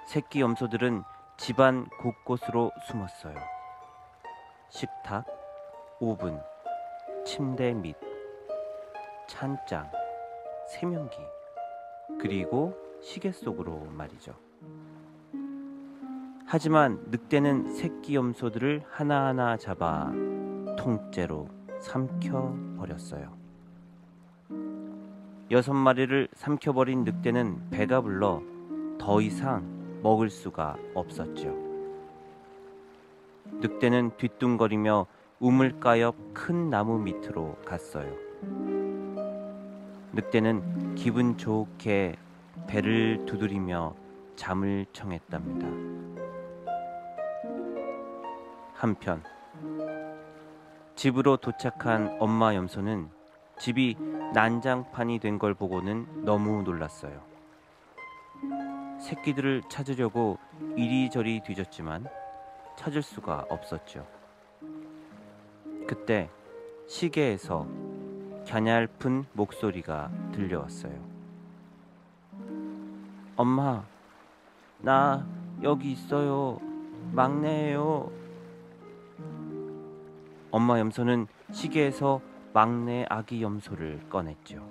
새끼 염소들은 집안 곳곳으로 숨었어요. 식탁, 오븐, 침대 밑, 찬장, 세면기, 그리고 시계 속으로 말이죠. 하지만 늑대는 새끼 염소들을 하나하나 잡아 통째로 삼켜버렸어요. 6마리를 삼켜버린 늑대는 배가 불러 더 이상 먹을 수가 없었죠. 늑대는 뒤뚱거리며 우물가 옆 큰 나무 밑으로 갔어요. 늑대는 기분 좋게 배를 두드리며 잠을 청했답니다. 한편 집으로 도착한 엄마 염소는 집이 난장판이 된 걸 보고는 너무 놀랐어요. 새끼들을 찾으려고 이리저리 뒤졌지만 찾을 수가 없었죠. 그때 시계에서 갸냘픈 목소리가 들려왔어요. 엄마, 나 여기 있어요. 막내예요. 엄마 염소는 시계에서 막내 아기 염소를 꺼냈죠.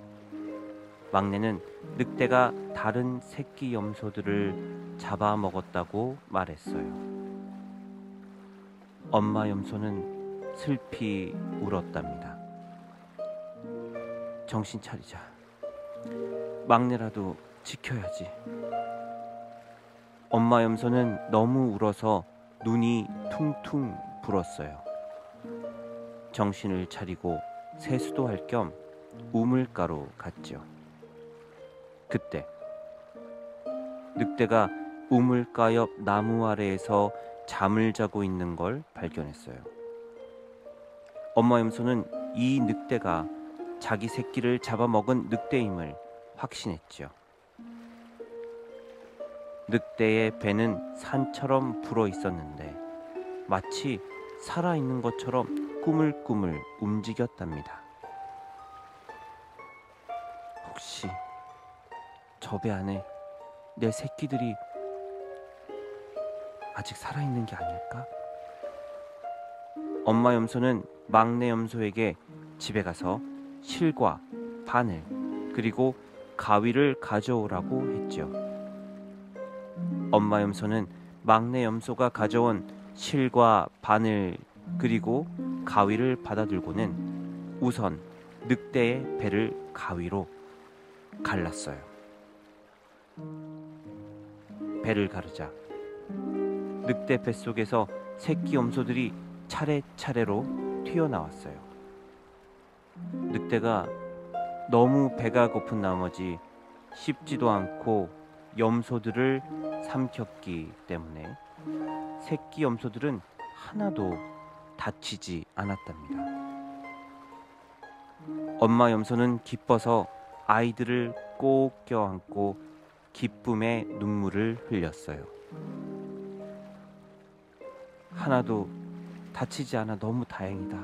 막내는 늑대가 다른 새끼 염소들을 잡아먹었다고 말했어요. 엄마 염소는 슬피 울었답니다. 정신 차리자. 막내라도 지켜야지. 엄마 염소는 너무 울어서 눈이 퉁퉁 불었어요. 정신을 차리고 세수도 할 겸 우물가로 갔죠. 그때 늑대가 우물가 옆 나무 아래에서 잠을 자고 있는 걸 발견했어요. 엄마 염소는 이 늑대가 자기 새끼를 잡아먹은 늑대임을 확신했죠. 늑대의 배는 산처럼 불어 있었는데 마치 살아있는 것처럼 꾸물꾸물 움직였답니다. 혹시 저 배 안에 내 새끼들이 아직 살아있는 게 아닐까? 엄마 염소는 막내 염소에게 집에 가서 실과 바늘 그리고 가위를 가져오라고 했죠. 엄마 염소는 막내 염소가 가져온 실과 바늘 그리고 가위를 받아들고는 우선 늑대의 배를 가위로 갈랐어요. 배를 가르자 늑대 뱃속에서 새끼 염소들이 차례차례로 튀어나왔어요. 늑대가 너무 배가 고픈 나머지 씹지도 않고 염소들을 삼켰기 때문에 새끼 염소들은 하나도 다치지 않았답니다. 엄마 염소는 기뻐서 아이들을 꼭 껴안고 기쁨의 눈물을 흘렸어요. 하나도 다치지 않아 너무 다행이다.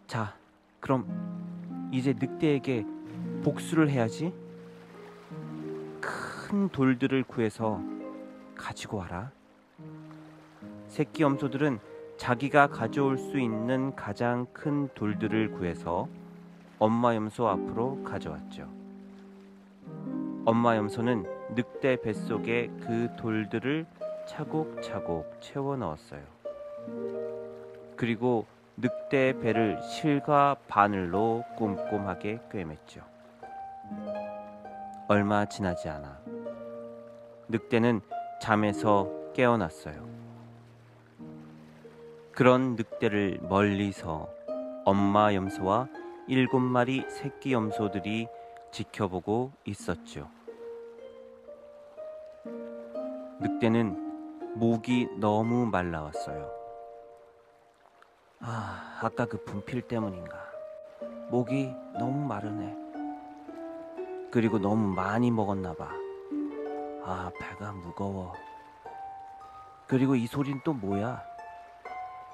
자, 그럼 이제 늑대에게 복수를 해야지. 큰 돌들을 구해서 가지고 와라. 새끼 염소들은 자기가 가져올 수 있는 가장 큰 돌들을 구해서 엄마 염소 앞으로 가져왔죠. 엄마 염소는 늑대 뱃속에 그 돌들을 차곡차곡 채워 넣었어요. 그리고 늑대 배를 실과 바늘로 꼼꼼하게 꿰맸죠. 얼마 지나지 않아 늑대는 잠에서 깨어났어요. 그런 늑대를 멀리서 엄마 염소와 7마리 새끼 염소들이 지켜보고 있었죠. 늑대는 목이 너무 말라왔어요. 아까 그 분필 때문인가. 목이 너무 마르네. 그리고 너무 많이 먹었나 봐. 배가 무거워. 그리고 이 소린 또 뭐야?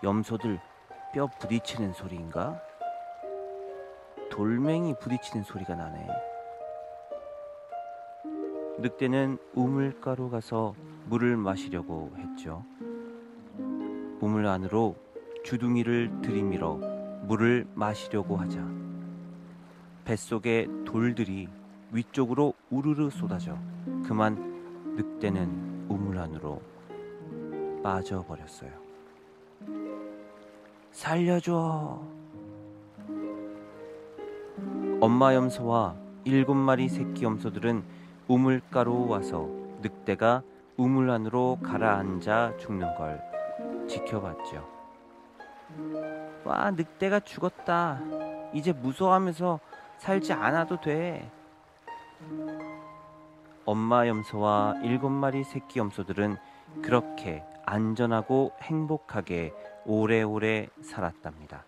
염소들 뼈 부딪히는 소리인가? 돌멩이 부딪히는 소리가 나네. 늑대는 우물가로 가서 물을 마시려고 했죠. 우물 안으로 주둥이를 들이밀어 물을 마시려고 하자 뱃속의 돌들이 위쪽으로 우르르 쏟아져 그만 늑대는 우물 안으로 빠져버렸어요. 살려줘. 엄마 염소와 7마리 새끼 염소들은 우물가로 와서 늑대가 우물 안으로 가라앉아 죽는 걸 지켜봤죠. 와, 늑대가 죽었다. 이제 무서워하면서 살지 않아도 돼. 엄마 염소와 7마리 새끼 염소들은 그렇게 안전하고 행복하게 오래오래 살았답니다.